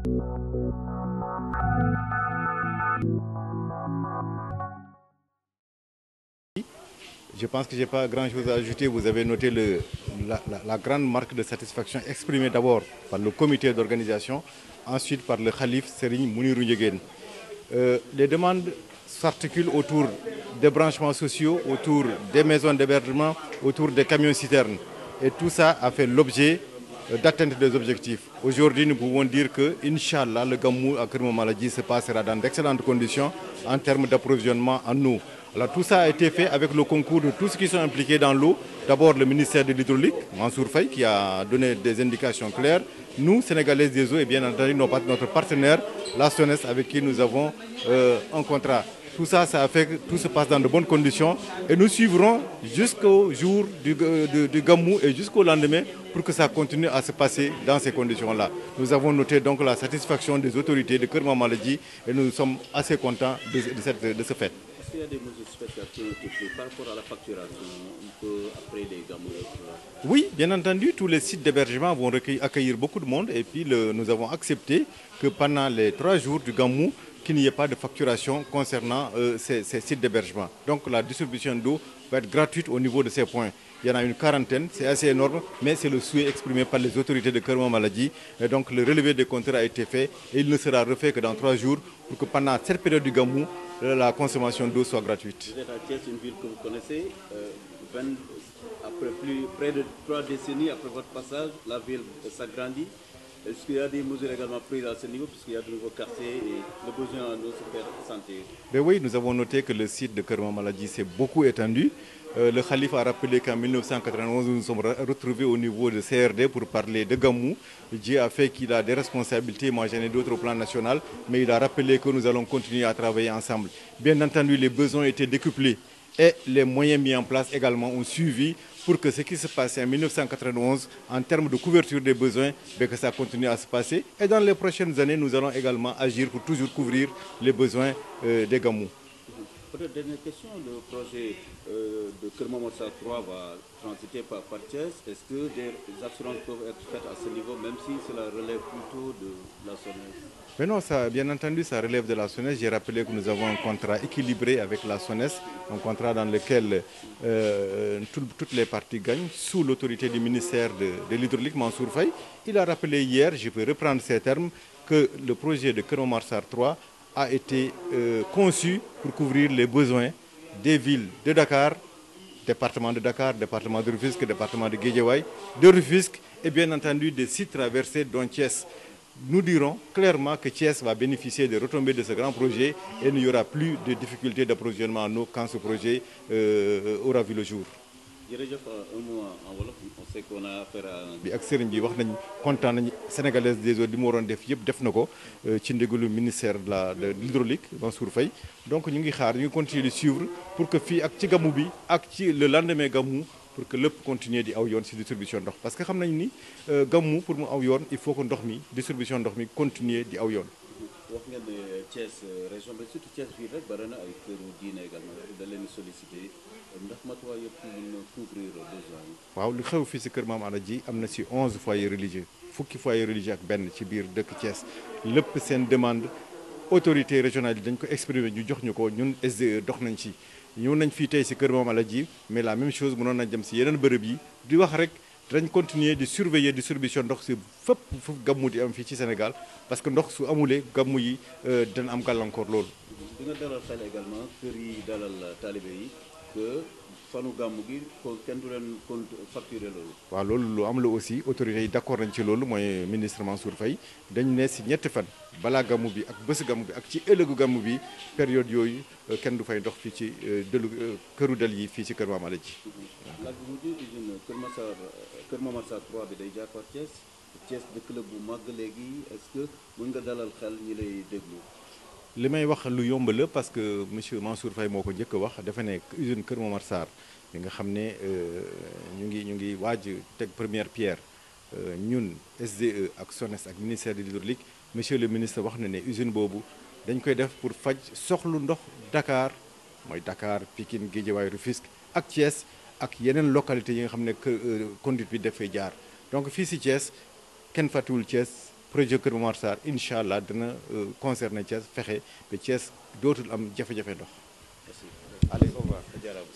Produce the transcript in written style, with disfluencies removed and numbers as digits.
Je pense que je n'ai pas grand-chose à ajouter. Vous avez noté la grande marque de satisfaction exprimée d'abord par le comité d'organisation, ensuite par le Khalif Serigne Mounirou Ndiéguène. Les demandes s'articulent autour des branchements sociaux, autour des maisons d'hébergement, autour des camions-citernes. Et tout ça a fait l'objet d'atteindre des objectifs. Aujourd'hui, nous pouvons dire que, Inch'Allah, le Gamou à Keur Mamadji se passera dans d'excellentes conditions en termes d'approvisionnement en eau. Alors tout ça a été fait avec le concours de tous ceux qui sont impliqués dans l'eau. D'abord le ministère de l'Hydraulique, Mansour Faye, qui a donné des indications claires. Nous, Sénégalaises des eaux, et bien entendu notre partenaire, la SONES, avec qui nous avons un contrat. Tout ça, ça a fait que tout se passe dans de bonnes conditions. Et nous suivrons jusqu'au jour du Gamou et jusqu'au lendemain pour que ça continue à se passer dans ces conditions-là. Nous avons noté donc la satisfaction des autorités de Keur Mamadji et nous sommes assez contents de ce fait. Il y a des mesures spéciales qui ont été prises par rapport à la facturation un peu après les Gamou? Oui, bien entendu, tous les sites d'hébergement vont accueillir beaucoup de monde et puis nous avons accepté que pendant les 3 jours du Gamou, qu'il n'y ait pas de facturation concernant ces sites d'hébergement. Donc la distribution d'eau va être gratuite au niveau de ces points. Il y en a une quarantaine, c'est assez énorme, mais c'est le souhait exprimé par les autorités de Keur Mamadji. Et donc le relevé des compteurs a été fait et il ne sera refait que dans 3 jours pour que pendant cette période du Gamou, la consommation d'eau soit gratuite. Vous êtes à Thiès, une ville que vous connaissez. Après près de 3 décennies après votre passage, la ville s'agrandit. Est-ce qu'il y a des mesures également prises à ce niveau, puisqu'il y a de nouveaux quartiers et le besoin en eau se fait sentir? Ben oui, nous avons noté que le site de Keur Mamadji s'est beaucoup étendu. Le Khalif a rappelé qu'en 1991, nous nous sommes retrouvés au niveau de CRD pour parler de Gamou. Dieu a fait qu'il a des responsabilités, moi j'en ai d'autres au plan national, mais il a rappelé que nous allons continuer à travailler ensemble. Bien entendu, les besoins étaient décuplés et les moyens mis en place également ont suivi pour que ce qui se passait en 1991 en termes de couverture des besoins, que ça continue à se passer. Et dans les prochaines années, nous allons également agir pour toujours couvrir les besoins des Gamou. Peut-être dernière question, le projet de Keur Mamadji 3 va transiter par Thiès. Est-ce que des assurances peuvent être faites à ce niveau, même si cela relève plutôt de la SONES? Mais non, ça, bien entendu, ça relève de la SONES. J'ai rappelé que nous avons un contrat équilibré avec la SONES, un contrat dans lequel toutes les parties gagnent, sous l'autorité du ministère de l'Hydraulique, Mansour Faye. Il a rappelé hier, je peux reprendre ces termes, que le projet de Keur Mamadji 3 a été conçu pour couvrir les besoins des villes de Dakar, département de Dakar, département de Rufisque, département de Guédiawaye, de Rufisque et bien entendu des sites traversés dont Thiès. Nous dirons clairement que Thiès va bénéficier des retombées de ce grand projet et il n'y aura plus de difficultés d'approvisionnement en eau quand ce projet aura vu le jour. Un mot en wolof, on sait qu'on a affaire à bi ak sëriñ bi wax nañ kontaan nañ sénégalaise des eaux li mu waroon def yëpp def na ko ci ndigalu ministère de l'hydraulique Mansour Faye. Donc ñu ngi xaar ñu ngi continuer di suivre pour que fii ak ci Gamou bi ak ci le lendemain Gamou pour que lépp continuer di aw yoon ci distribution ndox parce que xam nañ ni Gamou pour mu aw yoon il faut que ndox mi distribution ndox mi continuer di aw yoon. wax ngeen ne Thiès région bi surtout Thiès fii rek bari na ay këru diine également da leen sollicité ndax matuwaay yëpp mën couvrir besoin yi. waaw lu xew fii si Keur Mamadji am na si 11 foyers religieux fukki foyers religieux ak benn ci biir dëkk Thiès lépp seen demande autorité régionale yi dañ ko exprimer ñu jox ñu ko ñun SDE dox nañ ci ñëw nañ fii tey si Keur Mamadji mais la même chose mënoon nañ dem si yeneen bërëb yi di wax rek dañ continuer di surveiller distribution ndox si fépp fu Gamou di am fii ci Sénégal parce que ndox su amulee Gamou yi dana am gàllankoor loolu. di nga dalal xel également kër yi dalal talibé yi que fanu Gamou gi ko kenn du leen facturer loolu. waaw loolu lu am la aussi autorités yi d'accord nañ ci loolu mooy ministre Mansour Faye dañ ne si ñetti fan balaa Gamou bi ak bésu Gamou bi ak ci ëllëgu Gamou bi période yooyu kenn du fay ndox fii ci këru del yi fii ci Keur Mamadji. laaj bu mujj usine Keur Mamadji 3 bi day jaar par Thiès Thiès dëkk la bu màgg léegi est-ce que mën nga dalal xel ñi lay déglu. li may wax lu yomb la parce que monsieur Mansour Faye moo ko njëkk a wax dafa ne usine Keur Mamadji bi nga xam ne ñu ngi waaj teg première pierre ñun SDE ak SONES ak ministère de l'hydraulique monsieur le ministre wax na ne usine boobu dañ koy def pour faj soxlu ndox Dakar mooy Dakar Pikine Guédiawaye Rufisque ak Thiès ak yeneen localités yi nga xam ne conduite bi dafay jaar donc fii si Thiès kenn fàttiwul Thiès projet Kër Momar Sarr incha allah dina concerner Thiès fexe ba Thiès dootul am jafe-jafe ndox. Merci. Allez, au revoir. Jaaraama.